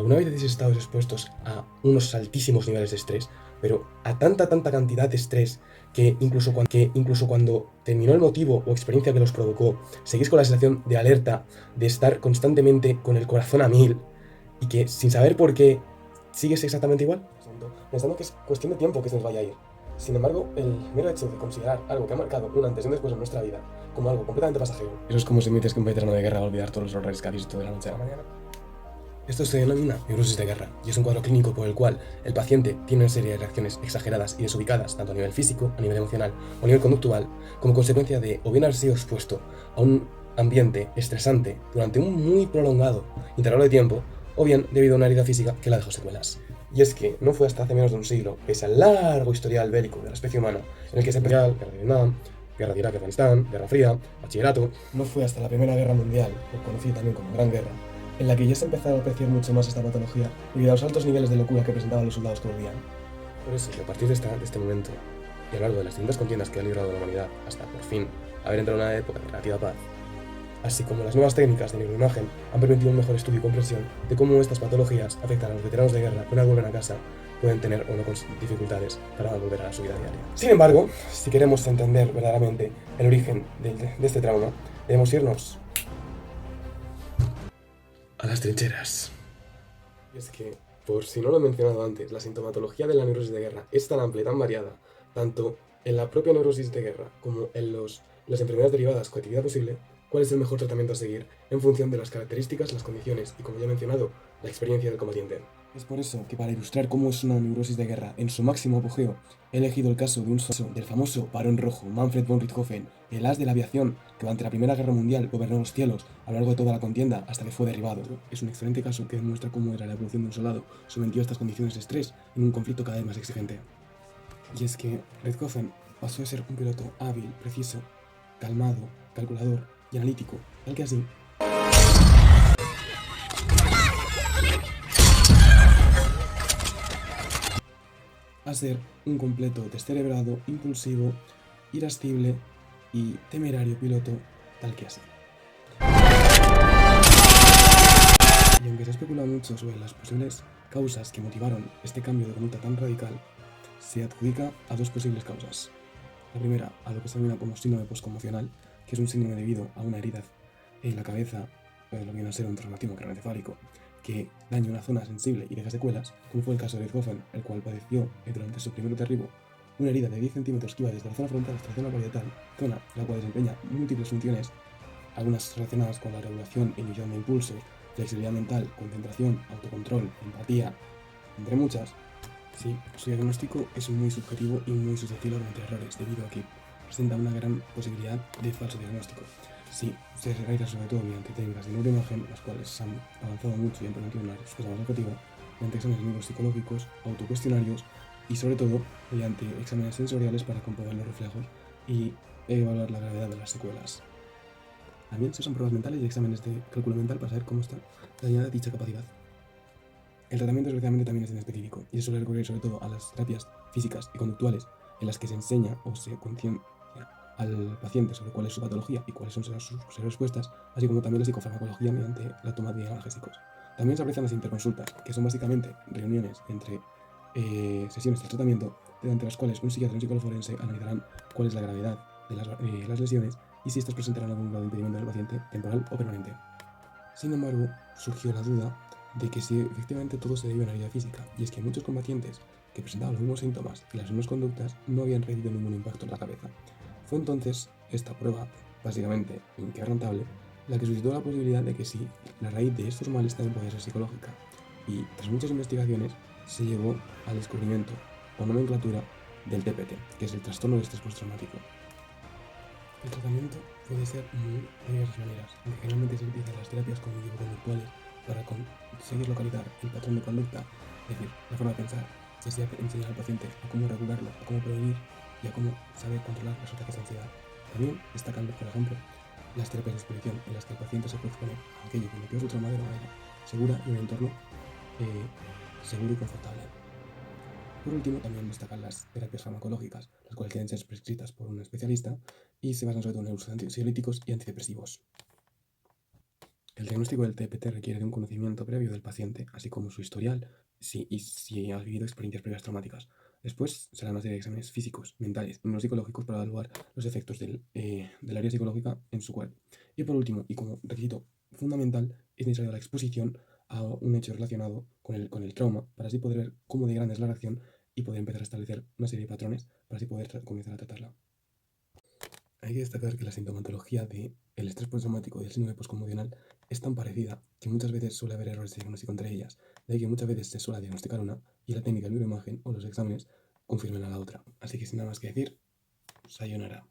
¿Alguna vez habéis estado expuestos a unos altísimos niveles de estrés, pero a tanta cantidad de estrés que incluso cuando terminó el motivo o experiencia que los provocó, seguís con la sensación de alerta, de estar constantemente con el corazón a mil y que sin saber por qué sigues exactamente igual? Pensando que es cuestión de tiempo que se nos vaya a ir. Sin embargo, el mero hecho de considerar algo que ha marcado un antes y un después en nuestra vida como algo completamente pasajero. Eso es como si me dices que un veterano de guerra va a olvidar todos los horrores que ha visto de la noche a la mañana. Esto se denomina neurosis de guerra y es un cuadro clínico por el cual el paciente tiene una serie de reacciones exageradas y desubicadas, tanto a nivel físico, a nivel emocional o a nivel conductual, como consecuencia de o bien haber sido expuesto a un ambiente estresante durante un muy prolongado intervalo de tiempo, o bien debido a una herida física que la dejó secuelas. Y es que no fue hasta hace menos de un siglo, pese al largo historial bélico de la especie humana, en el que se empezó la guerra de Vietnam, guerra de Irak y Afganistán, guerra fría, bachillerato, no fue hasta la Primera Guerra Mundial, o conocida también como Gran Guerra, en la que ya se empezaba a apreciar mucho más esta patología debido a los altos niveles de locura que presentaban los soldados que volvían. Por eso, a partir de este momento, y a lo largo de las distintas contiendas que ha librado la humanidad hasta por fin haber entrado en una época de relativa paz, así como las nuevas técnicas de neuroimagen han permitido un mejor estudio y comprensión de cómo estas patologías afectan a los veteranos de guerra que una vez vuelven a casa pueden tener o no dificultades para volver a su vida diaria. Sin embargo, si queremos entender verdaderamente el origen de este trauma, debemos irnos a las trincheras. Y es que, por si no lo he mencionado antes, la sintomatología de la neurosis de guerra es tan amplia y tan variada, tanto en la propia neurosis de guerra como en las enfermedades derivadas con actividad posible, cuál es el mejor tratamiento a seguir en función de las características, las condiciones y, como ya he mencionado, la experiencia del combatiente. Es por eso que para ilustrar cómo es una neurosis de guerra en su máximo apogeo, he elegido el caso del famoso Barón Rojo, Manfred von Richthofen, el as de la aviación que durante la Primera Guerra Mundial gobernó los cielos a lo largo de toda la contienda hasta que fue derribado. Es un excelente caso que demuestra cómo era la evolución de un soldado sometido a estas condiciones de estrés en un conflicto cada vez más exigente. Y es que Richthofen pasó de ser un piloto hábil, preciso, calmado, calculador y analítico, tal que así a ser un completo descerebrado, impulsivo, irascible y temerario piloto, tal que así. Y aunque se ha especulado mucho sobre las posibles causas que motivaron este cambio de conducta tan radical, se adjudica a dos posibles causas. La primera, a lo que se denomina como síndrome postconmocional, que es un síndrome debido a una herida en la cabeza, lo que viene a ser un traumatismo craneoencefálico, que daña una zona sensible y deja secuelas, como fue el caso de Richthofen, el cual padeció durante su primer derribo una herida de 10 centímetros que iba desde la zona frontal hasta la zona parietal, zona la cual desempeña múltiples funciones, algunas relacionadas con la regulación e inhibición de impulsos, flexibilidad mental, concentración, autocontrol, empatía, entre muchas. Sí, su diagnóstico es muy subjetivo y muy susceptible a cometer errores, debido a que presenta una gran posibilidad de falso diagnóstico. Sí, se realiza sobre todo mediante técnicas de neuroimagen, las cuales han avanzado mucho y han permitido una respuesta más objetiva, mediante exámenes neuropsicológicos, autocuestionarios y sobre todo mediante exámenes sensoriales para comprobar los reflejos y evaluar la gravedad de las secuelas. También se usan pruebas mentales y exámenes de cálculo mental para saber cómo está dañada dicha capacidad. El tratamiento desgraciadamente también es específico y se suele recurrir sobre todo a las terapias físicas y conductuales en las que se enseña o se conciencia al paciente sobre cuál es su patología y cuáles son sus respuestas, así como también la psicofarmacología mediante la toma de analgésicos. También se aprecian las interconsultas, que son básicamente reuniones entre sesiones de tratamiento, durante las cuales un psiquiatra y un psicólogo forense analizarán cuál es la gravedad de las lesiones y si estas presentarán algún grado de impedimento del paciente, temporal o permanente. Sin embargo, surgió la duda de que si efectivamente todo se debe a una herida física, y es que muchos combatientes que presentaban los mismos síntomas y las mismas conductas no habían recibido ningún impacto en la cabeza. Fue entonces esta prueba, básicamente inquebrantable, la que suscitó la posibilidad de que sí, la raíz de estos males también podía ser psicológica, y tras muchas investigaciones se llegó al descubrimiento o nomenclatura del TPT, que es el trastorno de estrés postraumático. El tratamiento puede ser de diversas maneras, aunque generalmente se utilizan las terapias cognitivo-conductuales para conseguir localizar el patrón de conducta, es decir, la forma de pensar, y así enseñar al paciente a cómo regularlo, a cómo prevenir y a cómo saber controlar los ataques de ansiedad. También destacando, por ejemplo, las terapias de exposición en las que el paciente se puede exponer a aquello que metió su trauma de una manera segura y en un entorno seguro y confortable. Por último, también destacan las terapias farmacológicas, las cuales deben ser prescritas por un especialista y se basan sobre todo en ansiolíticos y antidepresivos. El diagnóstico del TPT requiere de un conocimiento previo del paciente, así como su historial y si ha vivido experiencias previas traumáticas. Después será una serie de exámenes físicos, mentales y neuropsicológicos para evaluar los efectos del área psicológica en su cuerpo. Y por último, y como requisito fundamental, es necesaria la exposición a un hecho relacionado con el trauma para así poder ver cómo de grande es la reacción y poder empezar a establecer una serie de patrones para así poder comenzar a tratarla. Hay que destacar que la sintomatología del estrés postraumático y el síndrome postconmocional es tan parecida que muchas veces suele haber errores de diagnóstico entre ellas, de ahí que muchas veces se suele diagnosticar una y la técnica de neuroimagen o los exámenes confirmen a la otra. Así que sin nada más que decir, sayonara.